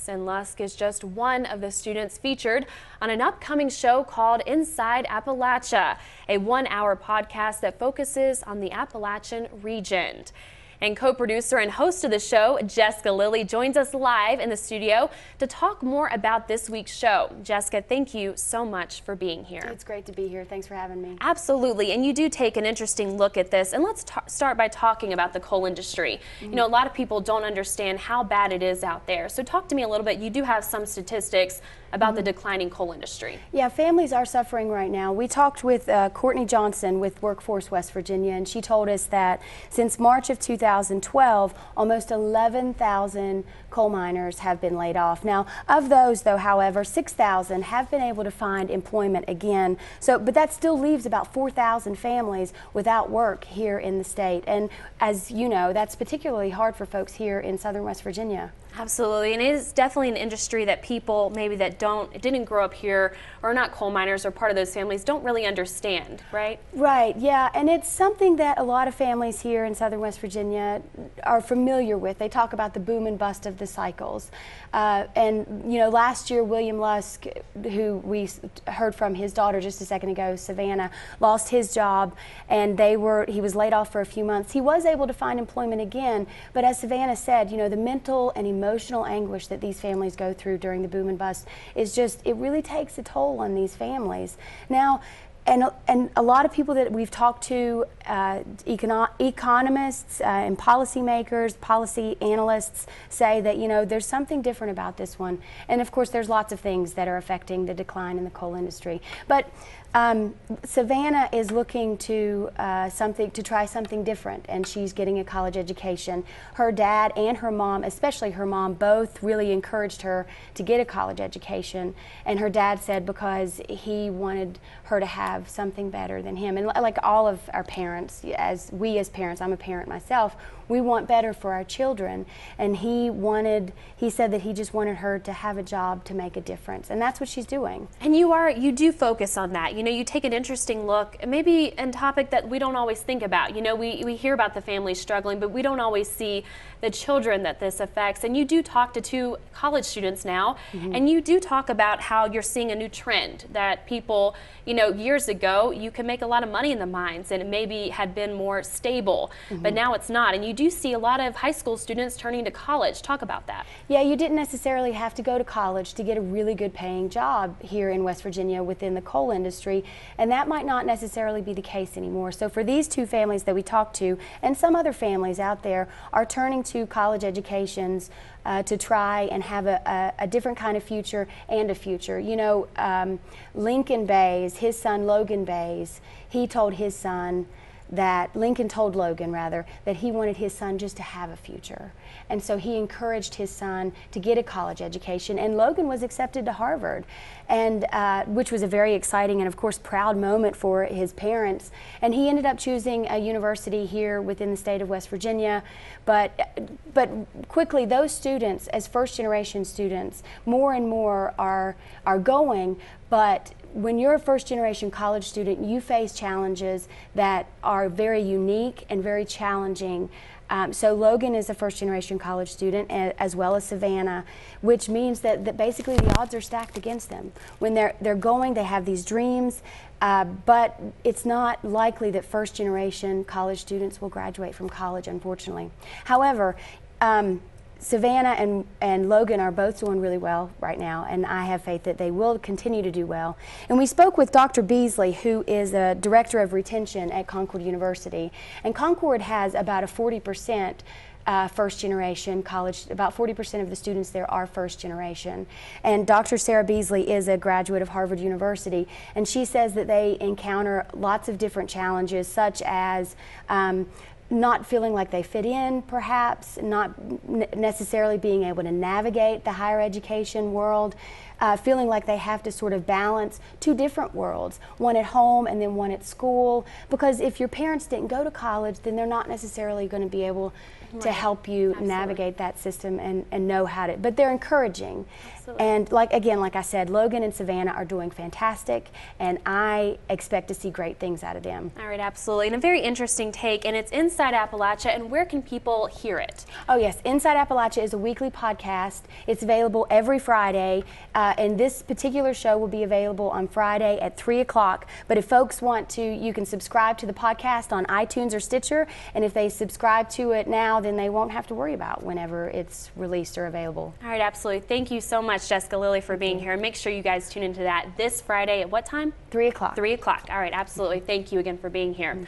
And Lusk is just one of the students featured on an upcoming show called Inside Appalachia, a one-hour podcast that focuses on the Appalachian region. And co-producer and host of the show, Jessica Lilly, joins us live in the studio to talk more about this week's show. Jessica, thank you so much for being here. It's great to be here. Thanks for having me. Absolutely. And you do take an interesting look at this. And let's start by talking about the coal industry. You know, a lot of people don't understand how bad it is out there. So talk to me a little bit. You do have some statistics about the declining coal industry. Yeah, families are suffering right now. We talked with Courtney Johnson with Workforce West Virginia, and she told us that since March of 2012, almost 11,000 coal miners have been laid off. Now, of those, though, however, 6,000 have been able to find employment again. So, but that still leaves about 4,000 families without work here in the state. And as you know, that's particularly hard for folks here in southern West Virginia. Absolutely, and it is definitely an industry that people maybe that didn't grow up here or are not coal miners or part of those families don't really understand, right? Right, yeah, and it's something that a lot of families here in southern West Virginia are familiar with. They talk about the boom and bust of the cycles. And you know, last year William Lusk, who we heard from his daughter just a second ago, Savannah, lost his job, and he was laid off for a few months. He was able to find employment again, but as Savannah said, you know, the mental and emotional anguish that these families go through during the boom and bust is just, it really takes a toll on these families. Now, and a lot of people that we've talked to, economists and policymakers, policy analysts, say that, you know, there's something different about this one. And of course, there's lots of things that are affecting the decline in the coal industry. But Savannah is looking to try something different, and she's getting a college education. Her dad and her mom, especially her mom, both really encouraged her to get a college education. And her dad said because he wanted her to have something better than him. And like all of our parents, as parents, I'm a parent myself, we want better for our children. And he said that he just wanted her to have a job to make a difference. And that's what she's doing. And you do focus on that. You know, you take an interesting look, maybe a topic that we don't always think about. You know, we hear about the families struggling, but we don't always see the children that this affects. And you do talk to 2 college students now, and you do talk about how you're seeing a new trend that people, you know, years ago, you could make a lot of money in the mines and it maybe had been more stable, but now it's not. And you do see a lot of high school students turning to college. Talk about that. Yeah, you didn't necessarily have to go to college to get a really good paying job here in West Virginia within the coal industry, and that might not necessarily be the case anymore. So for these 2 families that we talked to, and some other families out there, are turning to college educations to try and have a different kind of future and a future. You know, Lincoln Bays, his son Logan Bays, he told his son that, Lincoln told Logan rather, that he wanted his son just to have a future. And so he encouraged his son to get a college education, and Logan was accepted to Harvard, and which was a very exciting and of course proud moment for his parents. And he ended up choosing a university here within the state of West Virginia, but quickly those students, as first generation students, more and more are going, but when you're a first-generation college student, you face challenges that are very unique and very challenging. So Logan is a first-generation college student, as well as Savannah, which means that basically the odds are stacked against them. When they're going, they have these dreams, but it's not likely that first-generation college students will graduate from college, unfortunately. However, Savannah and Logan are both doing really well right now, and I have faith that they will continue to do well. And we spoke with Dr. Beasley, who is a director of retention at Concord University. And Concord has about a 40% first generation college, about 40% of the students there are first generation. And Dr. Sarah Beasley is a graduate of Harvard University, and she says that they encounter lots of different challenges, such as not feeling like they fit in, perhaps, not necessarily being able to navigate the higher education world, feeling like they have to sort of balance 2 different worlds, one at home and then one at school, because if your parents didn't go to college, then they're not necessarily going to be able to help you navigate that system and know how to, but they're encouraging. Absolutely. And like I said, Logan and Savannah are doing fantastic, and I expect to see great things out of them. All right, absolutely. And a very interesting take, and it's Inside Appalachia, and where can people hear it? Oh yes, Inside Appalachia is a weekly podcast. It's available every Friday, and this particular show will be available on Friday at 3 o'clock. But if folks want to, you can subscribe to the podcast on iTunes or Stitcher, and if they subscribe to it now, then they won't have to worry about whenever it's released or available. All right, absolutely. Thank you so much, Jessica, Lilly, for being here. And make sure you guys tune into that this Friday at what time? 3 o'clock. 3 o'clock. All right, absolutely. Thank you again for being here.